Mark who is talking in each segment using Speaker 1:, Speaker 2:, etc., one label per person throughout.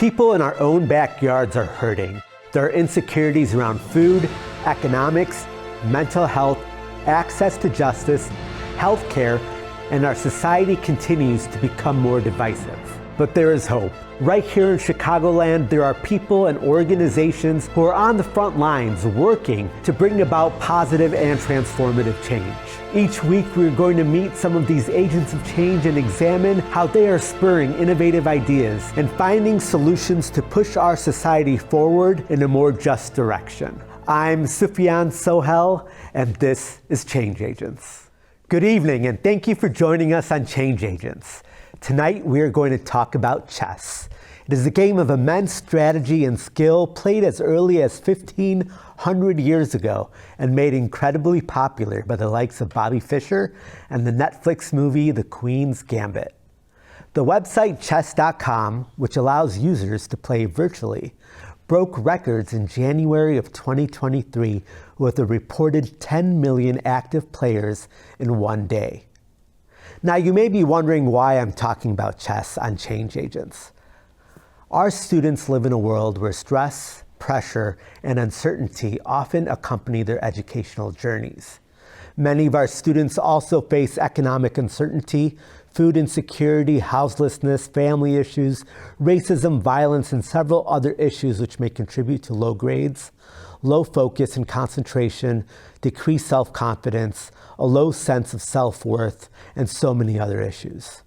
Speaker 1: People in our own backyards are hurting. There are insecurities around food, economics, mental health, access to justice, healthcare, and our society continues to become more divisive. But there is hope. Right here in Chicagoland, there are people and organizations who are on the front lines working to bring about positive and transformative change. Each week, we're going to meet some of these agents of change and examine how they are spurring innovative ideas and finding solutions to push our society forward in a more just direction. I'm Sufyan Sohel, and this is Change Agents. Good evening, and thank you for joining us on Change Agents. Tonight, we are going to talk about chess. It is a game of immense strategy and skill played as early as 1,500 years ago and made incredibly popular by the likes of Bobby Fischer and the Netflix movie The Queen's Gambit. The website chess.com, which allows users to play virtually, broke records in January of 2023 with a reported 10 million active players in one day. Now, you may be wondering why I'm talking about chess on Change Agents. Our students live in a world where stress, pressure, and uncertainty often accompany their educational journeys. Many of our students also face economic uncertainty, food insecurity, houselessness, family issues, racism, violence, and several other issues which may contribute to low grades, low focus and concentration, decreased self-confidence, a low sense of self-worth, and so many other issues.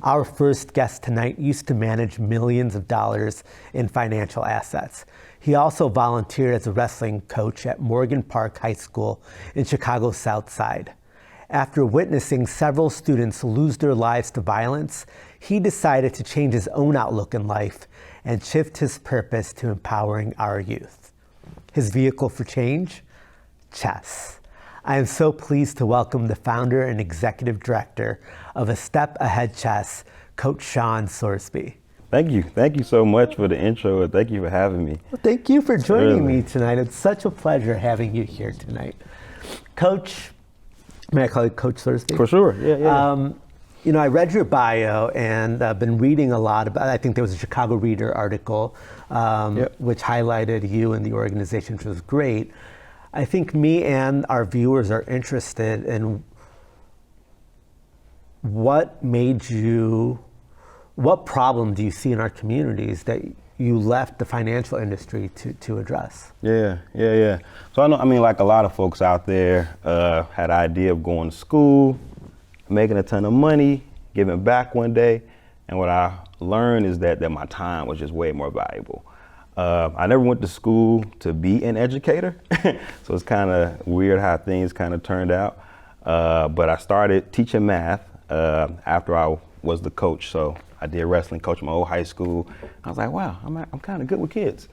Speaker 1: Our first guest tonight used to manage millions of dollars in financial assets. He also volunteered as a wrestling coach at Morgan Park High School in Chicago's South Side. After witnessing several students lose their lives to violence, he decided to change his own outlook in life and shift his purpose to empowering our youth. His vehicle for change? Chess. I am so pleased to welcome the founder and executive director of A Step Ahead Chess, Coach Shawn Sorsby.
Speaker 2: Thank you. Thank you so much for the intro, and thank you for having me.
Speaker 1: Well, thank you for joining me tonight. It's such a pleasure having you here tonight. Coach, may I call you Coach Sorsby?
Speaker 2: For sure, yeah.
Speaker 1: You know, I read your bio and I've been reading a lot about, I think there was a Chicago Reader article which highlighted you and the organization, which was great. I think me and our viewers are interested in what problem do you see in our communities that you left the financial industry to address?
Speaker 2: Yeah. So I mean, like a lot of folks out there had an idea of going to school, making a ton of money, giving back one day. And what I learned is that my time was just way more valuable. I never went to school to be an educator, so it's kind of weird how things kind of turned out. But I started teaching math after I was the coach. So I did wrestling coach in my old high school. I was like, wow, I'm kind of good with kids.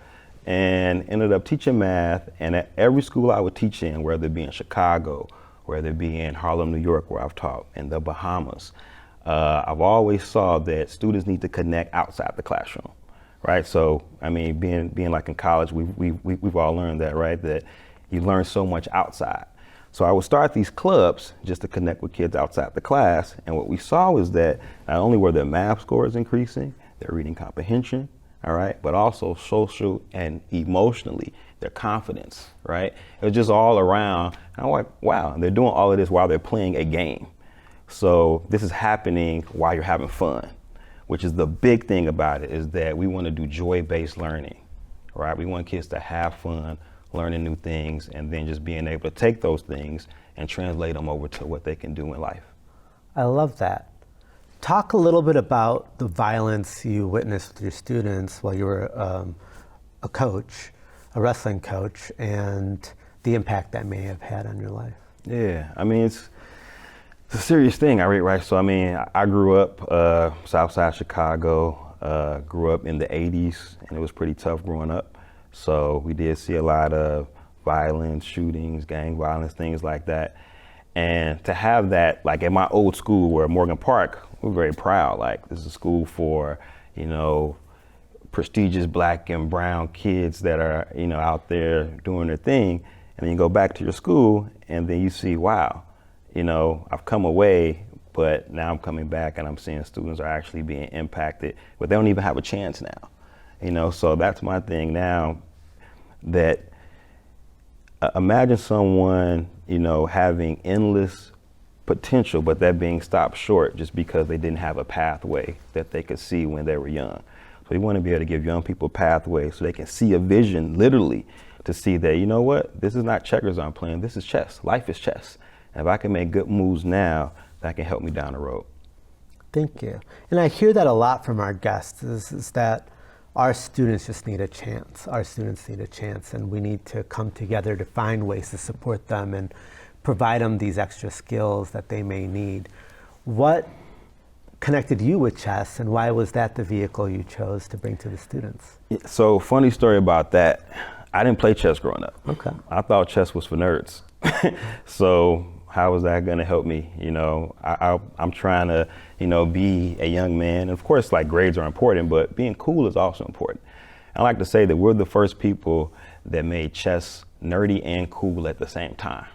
Speaker 2: And ended up teaching math. And at every school I would teach in, whether it be in Chicago, whether it be in Harlem, New York, where I've taught, in the Bahamas, I've always saw that students need to connect outside the classroom. Right, so I mean, being like in college, we've all learned that, right? That you learn so much outside. So I would start these clubs just to connect with kids outside the class, and what we saw was that not only were their math scores increasing, their reading comprehension, all right, but also social and emotionally, their confidence, right? It was just all around. And I'm like, wow, and they're doing all of this while they're playing a game. So this is happening while you're having fun, which is the big thing about it, is that we want to do joy-based learning, right? We want kids to have fun, learning new things, and then just being able to take those things and translate them over to what they can do in life.
Speaker 1: I love that. Talk a little bit about the violence you witnessed with your students while you were a coach, a wrestling coach, and the impact that may have had on your life.
Speaker 2: Yeah, I mean, it's a serious thing, right? So I mean, I grew up Southside Chicago, grew up in the 80s, and it was pretty tough growing up. So we did see a lot of violence, shootings, gang violence, things like that. And to have that, like at my old school, where Morgan Park, we're very proud. Like, this is a school for, you know, prestigious black and brown kids that are, you know, out there doing their thing. And then you go back to your school and then you see, wow, you know, I've come away, but now I'm coming back and I'm seeing students are actually being impacted, but they don't even have a chance now. So that's my thing now, that imagine someone, having endless potential, but that being stopped short just because they didn't have a pathway that they could see when they were young. So we want to be able to give young people pathways so they can see a vision, literally, to see that, you know what, this is not checkers I'm playing, this is chess. Life is chess. And if I can make good moves now, that can help me down the road.
Speaker 1: Thank you. And I hear that a lot from our guests, is that our students just need a chance. Our students need a chance, and we need to come together to find ways to support them and provide them these extra skills that they may need. What connected you with chess, and why was that the vehicle you chose to bring to the students?
Speaker 2: So, funny story about that. I didn't play chess growing up.
Speaker 1: Okay.
Speaker 2: I thought chess was for nerds. So how was that going to help me? I'm trying to, be a young man. And of course, like, grades are important, but being cool is also important. I like to say that we're the first people that made chess nerdy and cool at the same time.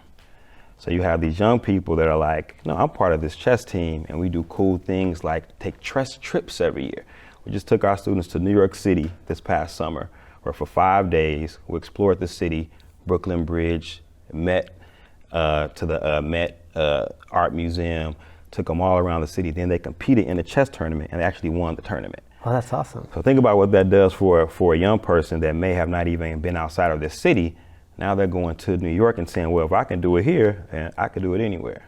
Speaker 2: So you have these young people that are like, no, I'm part of this chess team, and we do cool things like take chess trips every year. We just took our students to New York City this past summer, where for 5 days we explored the city, Brooklyn Bridge, met to the Met Art Museum, took them all around the city. Then they competed in a chess tournament and actually won the tournament.
Speaker 1: Oh, that's awesome.
Speaker 2: So think about what that does for a young person that may have not even been outside of this city. Now they're going to New York and saying, well, if I can do it here, then I can do it anywhere.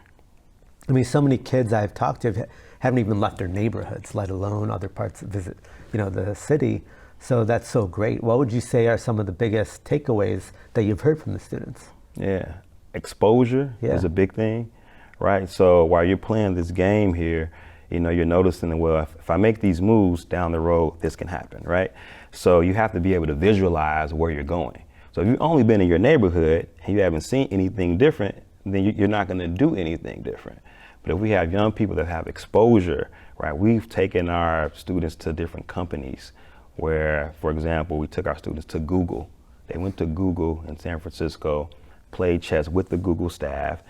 Speaker 1: I mean, so many kids I've talked to haven't even left their neighborhoods, let alone other parts of the city. So that's so great. What would you say are some of the biggest takeaways that you've heard from the students?
Speaker 2: Yeah, exposure is a big thing, right? So while you're playing this game here, you're noticing, well, if I make these moves down the road, this can happen, right? So you have to be able to visualize where you're going. So if you've only been in your neighborhood and you haven't seen anything different, then you're not going to do anything different. But if we have young people that have exposure, right, we've taken our students to different companies where, for example, we took our students to Google. They went to Google in San Francisco, played chess with the Google staff.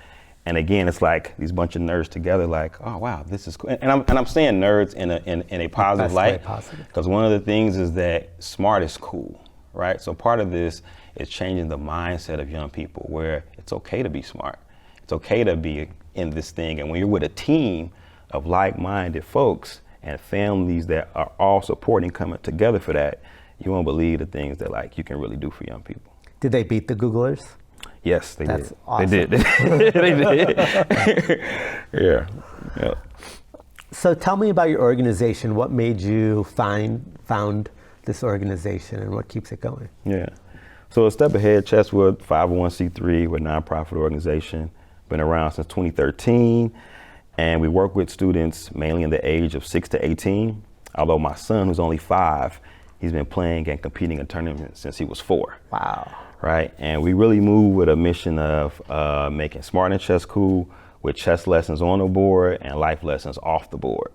Speaker 2: And again, it's like these bunch of nerds together, like, oh wow, this is cool. And I'm saying nerds in a positive light, because one of the things is that smart is cool, right? So part of this is changing the mindset of young people, where it's okay to be smart. It's okay to be in this thing. And when you're with a team of like-minded folks and families that are all supporting, coming together for that, you won't believe the things that, like, you can really do for young people.
Speaker 1: Did they beat the Googlers?
Speaker 2: Yes, they did.
Speaker 1: That's awesome.
Speaker 2: They did. They did. Yeah.
Speaker 1: So tell me about your organization. What made you found this organization, and what keeps it going?
Speaker 2: Yeah. So a step ahead, Chesswood, 501c3, we're a nonprofit organization, been around since 2013, and we work with students mainly in the age of 6 to 18. Although my son, who's only 5, he's been playing and competing in tournaments since he was 4.
Speaker 1: Wow.
Speaker 2: Right, and we really move with a mission of making smart and chess cool, with chess lessons on the board and life lessons off the board.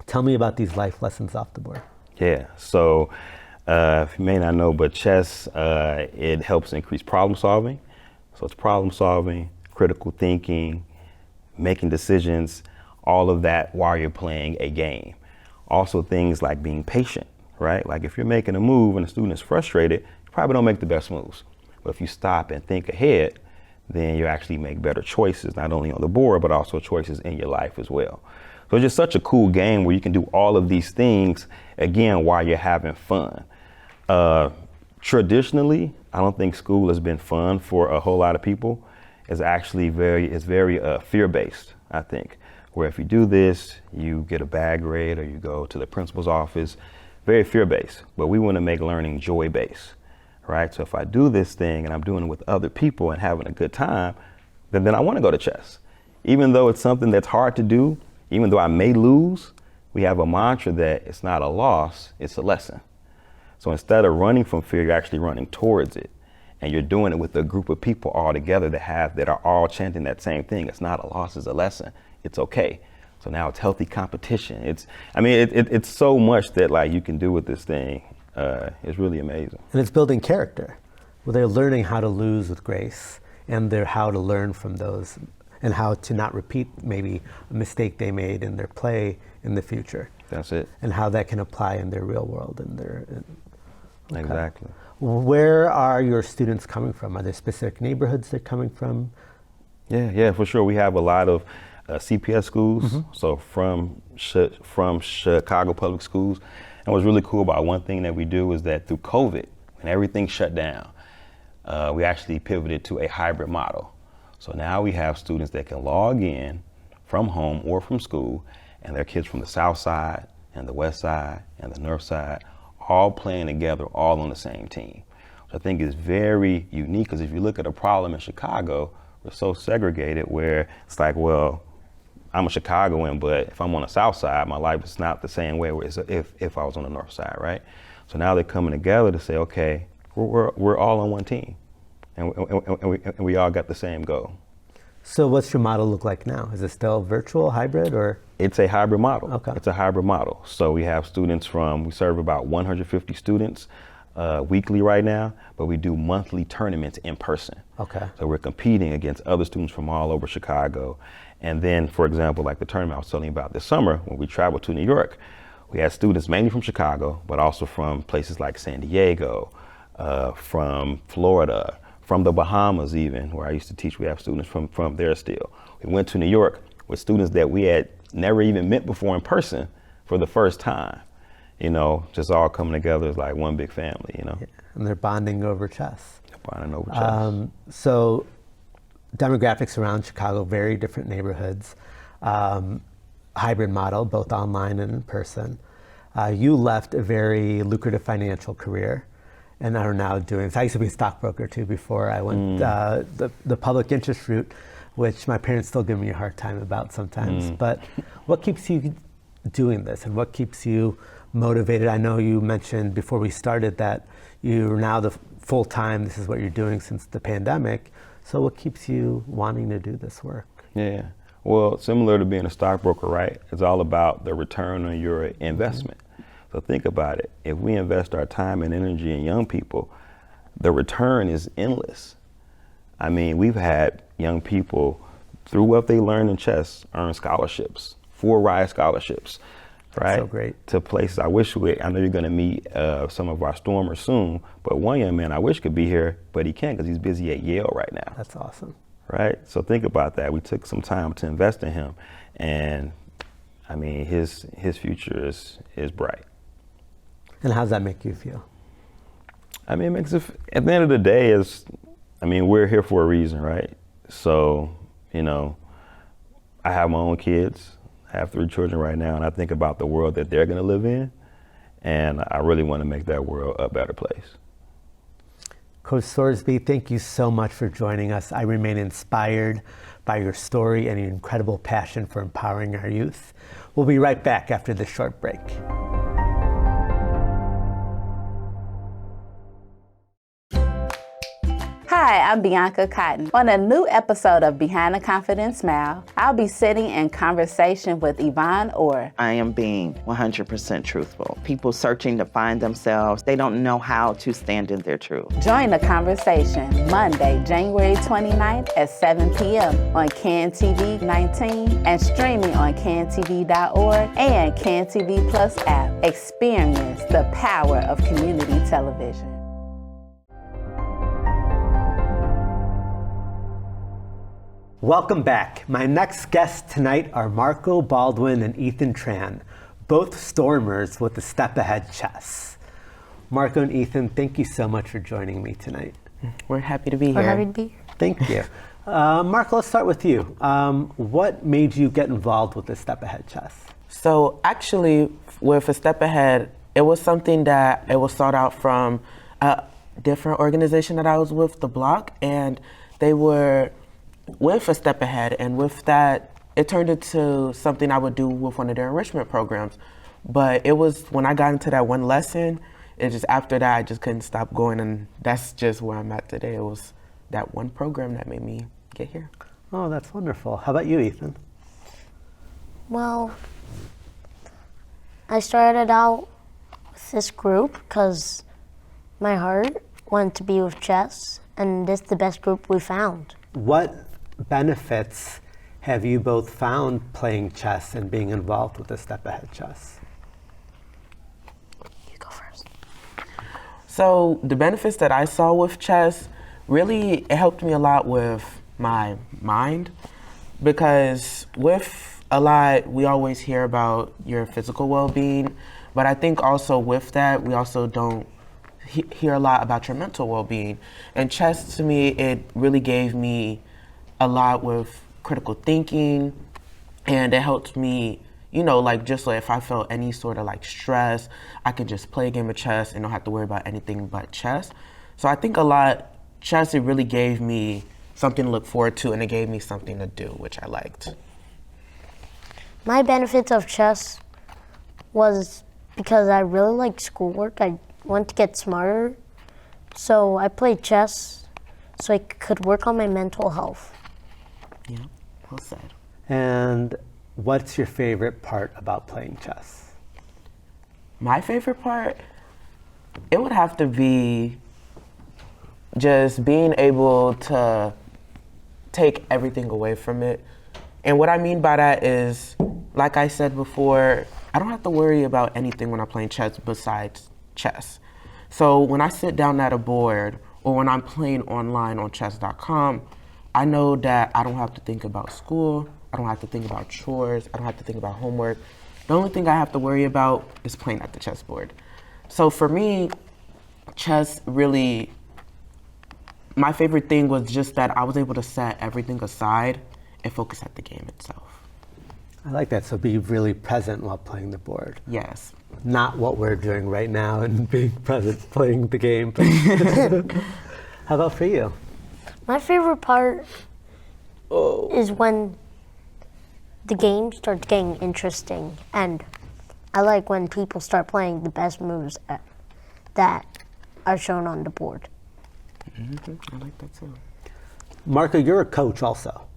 Speaker 1: Tell me about these life lessons off the board.
Speaker 2: Yeah, so if you may not know, but chess, it helps increase problem solving. So it's problem solving, critical thinking, making decisions, all of that while you're playing a game. Also things like being patient, right? Like if you're making a move and the student is frustrated, probably don't make the best moves. But if you stop and think ahead, then you actually make better choices, not only on the board, but also choices in your life as well. So it's just such a cool game where you can do all of these things, again, while you're having fun. Traditionally, I don't think school has been fun for a whole lot of people. It's actually very fear-based, I think, where if you do this, you get a bad grade or you go to the principal's office. Very fear-based, but we want to make learning joy-based. Right? So if I do this thing and I'm doing it with other people and having a good time, then I want to go to chess. Even though it's something that's hard to do, even though I may lose, we have a mantra that it's not a loss, it's a lesson. So instead of running from fear, you're actually running towards it. And you're doing it with a group of people all together that are all chanting that same thing. It's not a loss, it's a lesson. It's okay. So now it's healthy competition. It's so much that, like, you can do with this thing. It's really amazing.
Speaker 1: And it's building character. Well, they're learning how to lose with grace, and they're how to learn from those, and how to not repeat maybe a mistake they made in their play in the future.
Speaker 2: That's it.
Speaker 1: And how that can apply in their real world and okay.
Speaker 2: Exactly.
Speaker 1: Where are your students coming from? Are there specific neighborhoods they're coming from?
Speaker 2: Yeah, for sure. We have a lot of CPS schools, so from Chicago Public Schools. And what's really cool about one thing that we do is that through COVID, when everything shut down, we actually pivoted to a hybrid model. So now we have students that can log in from home or from school, and their kids from the south side and the west side and the north side, all playing together, all on the same team. Which I think is very unique, because if you look at a problem in Chicago, we're so segregated where it's like, well, I'm a Chicagoan, but if I'm on the south side, my life is not the same way as if I was on the north side, right? So now they're coming together to say, okay, we're all on one team, and we all got the same goal.
Speaker 1: So what's your model look like now? Is it still virtual, hybrid, or?
Speaker 2: It's a hybrid model.
Speaker 1: Okay.
Speaker 2: It's a hybrid model. So we have students we serve about 150 students weekly right now, but we do monthly tournaments in person.
Speaker 1: Okay.
Speaker 2: So we're competing against other students from all over Chicago. And then, for example, like the tournament I was telling you about this summer, when we traveled to New York, we had students mainly from Chicago, but also from places like San Diego, from Florida, from the Bahamas even, where I used to teach. We have students from there still. We went to New York with students that we had never even met before in person for the first time. You know, just all coming together as like one big family, you know.
Speaker 1: Yeah. And they're bonding over chess.
Speaker 2: Bonding over chess.
Speaker 1: So demographics around Chicago, very different neighborhoods, hybrid model, both online and in person. You left a very lucrative financial career and are now doing, so I used to be a stockbroker too before I went the public interest route, which my parents still give me a hard time about sometimes. But what keeps you doing this, and what keeps you motivated? I know you mentioned before we started that you're now the full time, this is what you're doing since the pandemic. So what keeps you wanting to do this work?
Speaker 2: Yeah, well, similar to being a stockbroker, right? It's all about the return on your investment. So think about it. If we invest our time and energy in young people, the return is endless. I mean, we've had young people, through what they learned in chess, earn scholarships, 4 RISE scholarships, right?
Speaker 1: So great.
Speaker 2: To places I wish I know you're going to meet some of our stormers soon, but one young man I wish could be here, but he can't because he's busy at Yale right now.
Speaker 1: That's awesome.
Speaker 2: Right? So think about that. We took some time to invest in him, and I mean, his future is bright.
Speaker 1: And how does that make you feel?
Speaker 2: I mean, it makes it, at the end of the day, we're here for a reason, right? So, you know, I have my own kids. I have 3 children right now, and I think about the world that they're going to live in, and I really want to make that world a better place.
Speaker 1: Coach Sorsby, thank you so much for joining us. I remain inspired by your story and your incredible passion for empowering our youth. We'll be right back after this short break.
Speaker 3: Hi, I'm Bianca Cotton. On a new episode of Behind the Confident Smile, I'll be sitting in conversation with Yvonne Orr.
Speaker 4: I am being 100% truthful. People searching to find themselves, they don't know how to stand in their truth.
Speaker 3: Join the conversation Monday, January 29th at 7 p.m. on CAN-TV 19 and streaming on cantv.org and CAN-TV Plus app. Experience the power of community television.
Speaker 1: Welcome back. My next guests tonight are Marco Baldwin and Ethan Tran, both stormers with the Step Ahead Chess. Marco and Ethan, thank you so much for joining me tonight.
Speaker 4: We're happy to be here.
Speaker 5: We're happy to be here.
Speaker 1: Thank you. Marco, let's start with you. What made you get involved with the Step Ahead Chess?
Speaker 6: So actually, with a Step Ahead, it was something that it was sought out from a different organization that I was with, The Block, and they were with a Step Ahead, and with that, it turned into something I would do with one of their enrichment programs. But it was when I got into that one lesson, it just after that, I just couldn't stop going, and that's just where I'm at today. It was that one program that made me get here.
Speaker 1: Oh, that's wonderful. How about you, Ethan?
Speaker 5: Well, I started out with this group because my heart wanted to be with chess, and this is the best group we found.
Speaker 1: What benefits have you both found playing chess and being involved with the Step Ahead Chess?
Speaker 6: So the benefits that I saw with chess, really, it helped me a lot with my mind, because with a lot, we always hear about your physical well-being, but I think also with that, we also don't hear a lot about your mental well-being. And chess, to me, it really gave me a lot with critical thinking, and it helped me, you know, like just like if I felt any sort of like stress, I could just play a game of chess and don't have to worry about anything but chess. So I think a lot, chess, it really gave me something to look forward to, and it gave me something to do, which I liked.
Speaker 5: My benefits of chess was because I really like schoolwork. I want to get smarter. So I played chess so I could work on my mental health.
Speaker 6: Yeah, well said.
Speaker 1: And what's your favorite part about playing chess?
Speaker 6: My favorite part, it would have to be just being able to take everything away from it. And what I mean by that is, like I said before, I don't have to worry about anything when I'm playing chess besides chess. So when I sit down at a board or when I'm playing online on chess.com, I know that I don't have to think about school, I don't have to think about chores, I don't have to think about homework. The only thing I have to worry about is playing at the chessboard. So for me, chess really, my favorite thing was just that I was able to set everything aside and focus at the game itself.
Speaker 1: I like that, so be really present while playing the board.
Speaker 6: Yes.
Speaker 1: Not what we're doing right now and being present playing the game. How about for you?
Speaker 5: My favorite part is when the game starts getting interesting, and I like when people start playing the best moves that are shown on the board.
Speaker 6: I like that too.
Speaker 1: Marco, you're a coach also.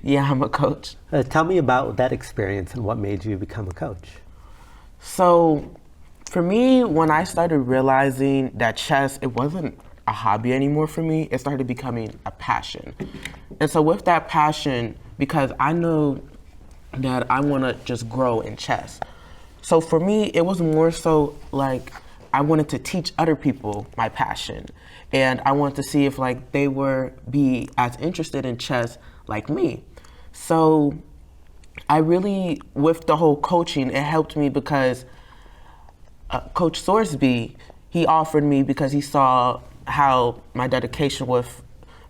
Speaker 6: Yeah, I'm a coach.
Speaker 1: Tell me about that experience and what made you become a coach.
Speaker 6: So for me, when I started realizing that chess, it wasn't a hobby anymore for me, it started becoming a passion. And so with that passion, because I know that I want to just grow in chess. So for me, it was more so like I wanted to teach other people my passion. And I wanted to see if like they were be as interested in chess like me. So I really, with the whole coaching, it helped me because Coach Sorsby, he offered me because he saw how my dedication with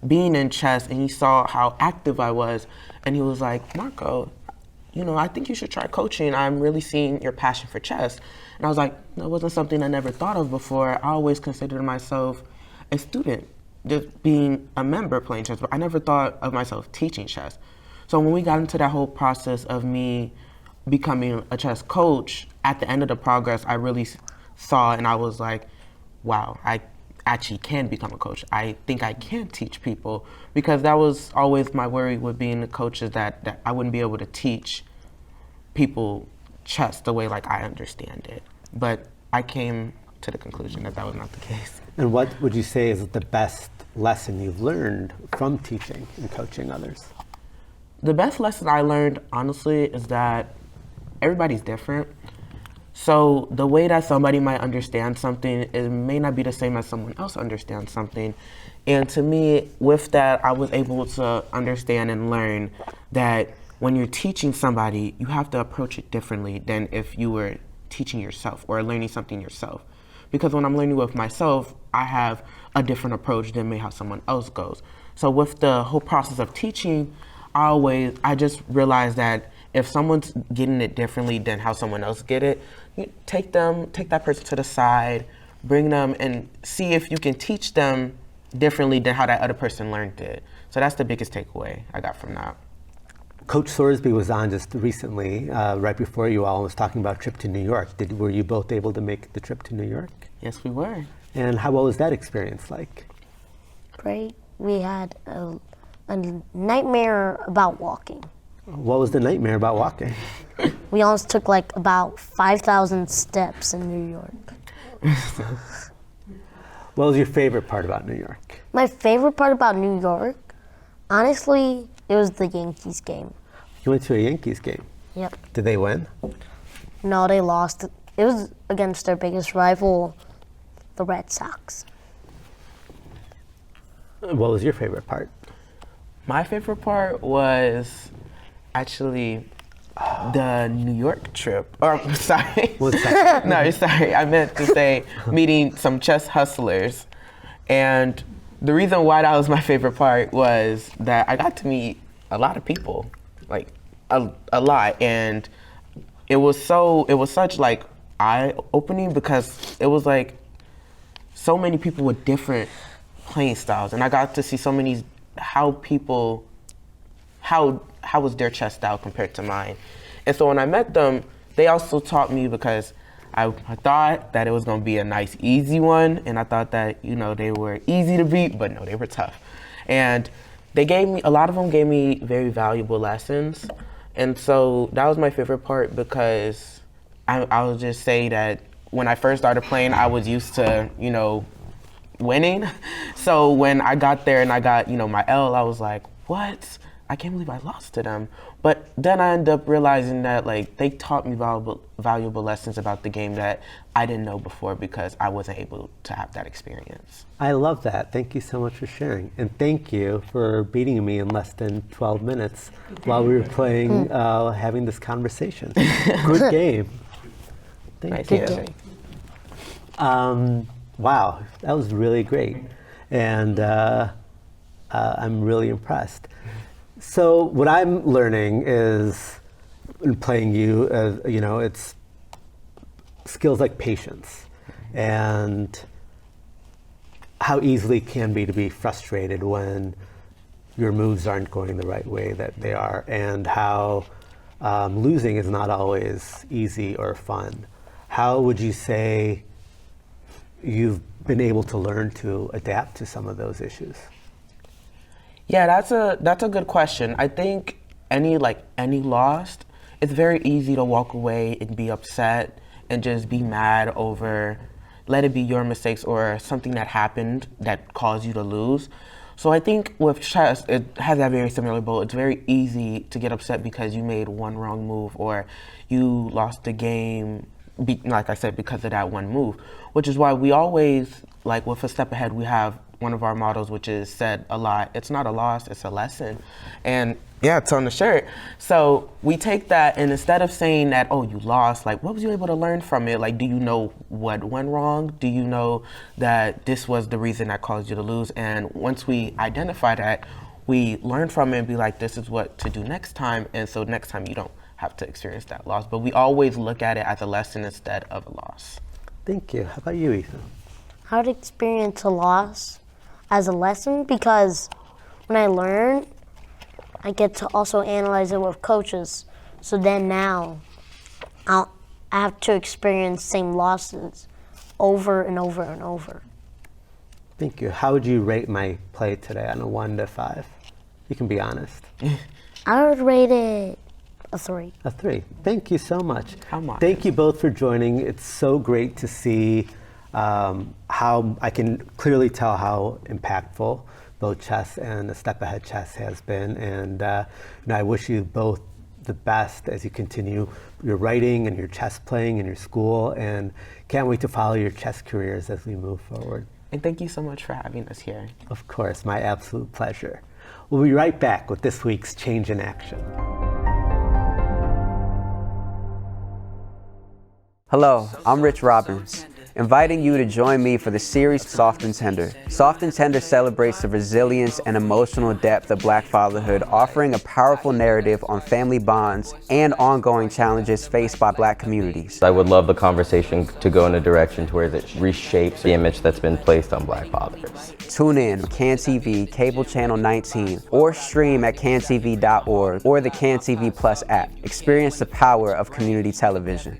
Speaker 6: being in chess, and he saw how active I was, and he was like, Marco, you know, I think you should try coaching. I'm really seeing your passion for chess. And I was like, that wasn't something I never thought of before. I always considered myself a student, just being a member playing chess, but I never thought of myself teaching chess. So when we got into that whole process of me becoming a chess coach, at the end of the progress, I really saw and I was like, wow, I actually can become a coach. I think I can teach people, because that was always my worry with being a coach, is that I wouldn't be able to teach people chess the way like I understand it. But I came to the conclusion that that was not the case.
Speaker 1: And what would you say is the best lesson you've learned from teaching and coaching others?
Speaker 6: The best lesson I learned, honestly, is that everybody's different. So the way that somebody might understand something, it may not be the same as someone else understands something. And to me, with that, I was able to understand and learn that when you're teaching somebody, you have to approach it differently than if you were teaching yourself or learning something yourself. Because when I'm learning with myself, I have a different approach than maybe how someone else goes. So with the whole process of teaching, I just realized that if someone's getting it differently than how someone else get it, you take that person to the side, bring them and see if you can teach them differently than how that other person learned it. So that's the biggest takeaway I got from that.
Speaker 1: Coach Sorsby was on just recently, right before you all, was talking about a trip to New York. Were you both able to make the trip to New York?
Speaker 6: Yes, we were.
Speaker 1: And what was that experience like?
Speaker 5: Great. We had a nightmare about walking.
Speaker 1: What was the nightmare about walking?
Speaker 5: We almost took like about 5,000 steps in New York.
Speaker 1: What was your favorite part about New York?
Speaker 5: My favorite part about New York, honestly, it was the Yankees game.
Speaker 1: You went to a Yankees game.
Speaker 5: Yep.
Speaker 1: Did they win?
Speaker 5: No, they lost. It was against their biggest rival, the Red Sox.
Speaker 1: What was your favorite part?
Speaker 6: My favorite part was actually the New York trip. Or, sorry.
Speaker 1: What's that?
Speaker 6: No, sorry. I meant to say meeting some chess hustlers. And the reason why that was my favorite part was that I got to meet a lot of people, like a lot. And it was such like eye-opening because it was like so many people with different playing styles. And I got to see so many, how was their chess style compared to mine. And so when I met them, they also taught me because I thought that it was gonna be a nice, easy one, and I thought that, you know, they were easy to beat, but no, they were tough. And a lot of them gave me very valuable lessons. And so that was my favorite part because I would just say that when I first started playing, I was used to, you know, winning. So when I got there and I got, you know, my L, I was like, what? I can't believe I lost to them. But then I ended up realizing that like they taught me valuable lessons about the game that I didn't know before because I wasn't able to have that experience.
Speaker 1: I love that. Thank you so much for sharing. And thank you for beating me in less than 12 minutes while we were playing, having this conversation. Good game. Thank you. Wow, that was really great. And I'm really impressed. So what I'm learning is, in playing you, you know, it's skills like patience and how easily it can be to be frustrated when your moves aren't going the right way that they are, and how losing is not always easy or fun. How would you say you've been able to learn to adapt to some of those issues?
Speaker 6: Yeah, that's a good question. I think any loss, it's very easy to walk away and be upset and just be mad over, let it be your mistakes or something that happened that caused you to lose. So I think with chess, it has that very similar boat. It's very easy to get upset because you made one wrong move or you lost the game, like I said, because of that one move, which is why we always, like with A Step Ahead, we have one of our mottos, which is said a lot, it's not a loss, it's a lesson. And yeah, it's on the shirt. So we take that, and instead of saying that, oh, you lost, like, what was you able to learn from it? Like, do you know what went wrong? Do you know that this was the reason that caused you to lose? And once we identify that, we learn from it and be like, this is what to do next time. And so next time you don't have to experience that loss. But we always look at it as a lesson instead of a loss.
Speaker 1: Thank you. How about you, Ethan?
Speaker 5: How to experience a loss as a lesson, because when I learn, I get to also analyze it with coaches. So then now I have to experience same losses over and over and over.
Speaker 1: Thank you. How would you rate my play today on a 1 to 5? You can be honest.
Speaker 5: I would rate it a 3.
Speaker 1: A 3. Thank you so much.
Speaker 6: How much?
Speaker 1: Thank you both for joining. It's so great to see how I can clearly tell how impactful both chess and A Step Ahead chess has been. And you know, I wish you both the best as you continue your writing and your chess playing in your school, and can't wait to follow your chess careers as we move forward.
Speaker 6: And thank you so much for having us here.
Speaker 1: Of course, my absolute pleasure. We'll be right back with this week's Change in Action.
Speaker 7: Hello, I'm Rich Robbins, inviting you to join me for the series Soft and Tender. Soft and Tender celebrates the resilience and emotional depth of Black fatherhood, offering a powerful narrative on family bonds and ongoing challenges faced by Black communities.
Speaker 8: I would love the conversation to go in a direction to where it reshapes the image that's been placed on Black fathers.
Speaker 7: Tune in on CAN TV, cable channel 19, or stream at cantv.org or the CAN TV Plus app. Experience the power of community television.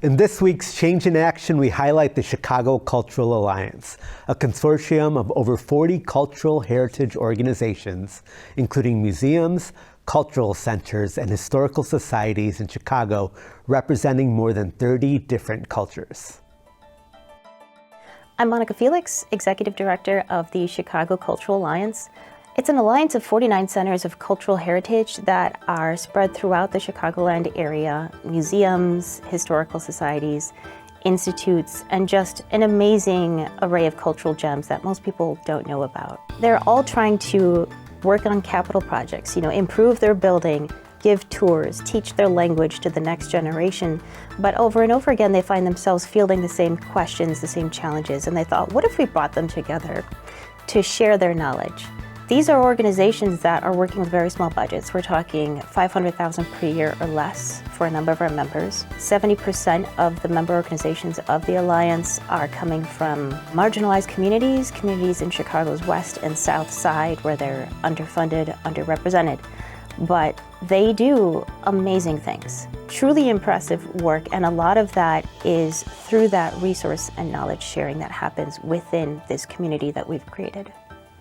Speaker 1: In this week's Change in Action, we highlight the Chicago Cultural Alliance, a consortium of over 40 cultural heritage organizations, including museums, cultural centers, and historical societies in Chicago, representing more than 30 different cultures.
Speaker 9: I'm Monica Felix, Executive Director of the Chicago Cultural Alliance. It's an alliance of 49 centers of cultural heritage that are spread throughout the Chicagoland area, museums, historical societies, institutes, and just an amazing array of cultural gems that most people don't know about. They're all trying to work on capital projects, improve their building, give tours, teach their language to the next generation. But over and over again, they find themselves fielding the same questions, the same challenges, and they thought, what if we brought them together to share their knowledge? These are organizations that are working with very small budgets. We're talking $500,000 per year or less for a number of our members. 70% of the member organizations of the Alliance are coming from marginalized communities, communities in Chicago's west and south side where they're underfunded, underrepresented. But they do amazing things, truly impressive work, and a lot of that is through that resource and knowledge sharing that happens within this community that we've created.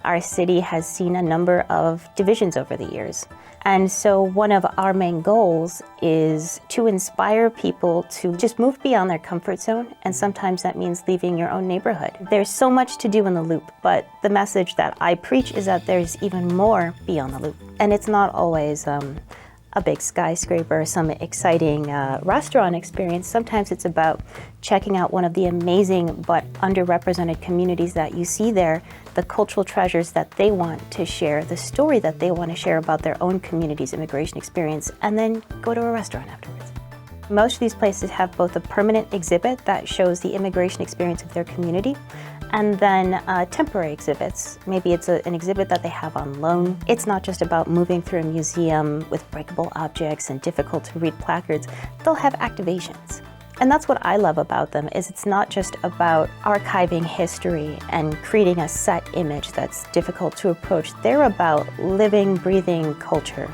Speaker 9: Our city has seen a number of divisions over the years. And so one of our main goals is to inspire people to just move beyond their comfort zone, and sometimes that means leaving your own neighborhood. There's so much to do in the Loop, but the message that I preach is that there's even more beyond the Loop. And it's not always a big skyscraper, some exciting restaurant experience. Sometimes it's about checking out one of the amazing but underrepresented communities that you see there, the cultural treasures that they want to share, the story that they want to share about their own community's immigration experience, and then go to a restaurant afterwards. Most of these places have both a permanent exhibit that shows the immigration experience of their community, and then temporary exhibits. Maybe it's an exhibit that they have on loan. It's not just about moving through a museum with breakable objects and difficult to read placards. They'll have activations. And that's what I love about them, is it's not just about archiving history and creating a set image that's difficult to approach. They're about living, breathing culture.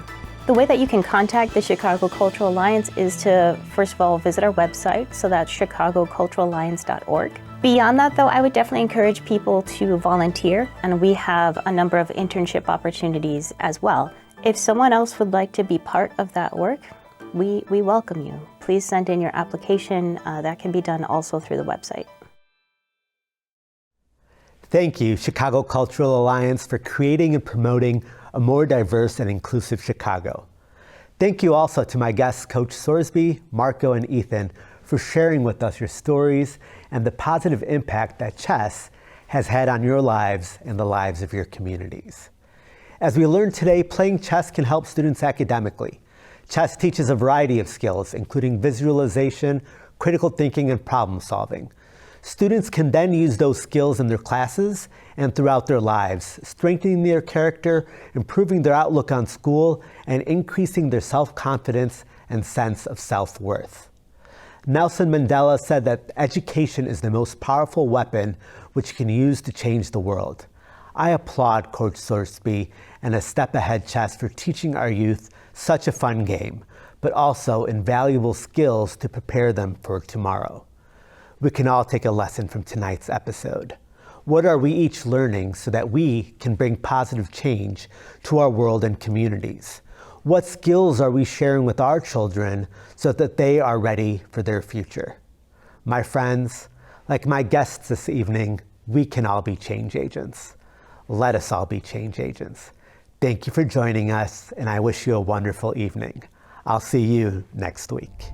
Speaker 9: The way that you can contact the Chicago Cultural Alliance is to, first of all, visit our website, so that's chicagoculturalalliance.org. Beyond that, though, I would definitely encourage people to volunteer, and we have a number of internship opportunities as well. If someone else would like to be part of that work, we welcome you. Please send in your application. That can be done also through the website.
Speaker 1: Thank you, Chicago Cultural Alliance, for creating and promoting a more diverse and inclusive Chicago. Thank you also to my guests, Coach Sorsby, Marco, and Ethan, for sharing with us your stories and the positive impact that chess has had on your lives and the lives of your communities. As we learned today, playing chess can help students academically. Chess teaches a variety of skills, including visualization, critical thinking, and problem solving. Students can then use those skills in their classes and throughout their lives, strengthening their character, improving their outlook on school, and increasing their self-confidence and sense of self-worth. Nelson Mandela said that education is the most powerful weapon which can use to change the world. I applaud Coach Sorsby and A Step Ahead Chess for teaching our youth such a fun game, but also invaluable skills to prepare them for tomorrow. We can all take a lesson from tonight's episode. What are we each learning so that we can bring positive change to our world and communities? What skills are we sharing with our children so that they are ready for their future? My friends, like my guests this evening, we can all be change agents. Let us all be change agents. Thank you for joining us, and I wish you a wonderful evening. I'll see you next week.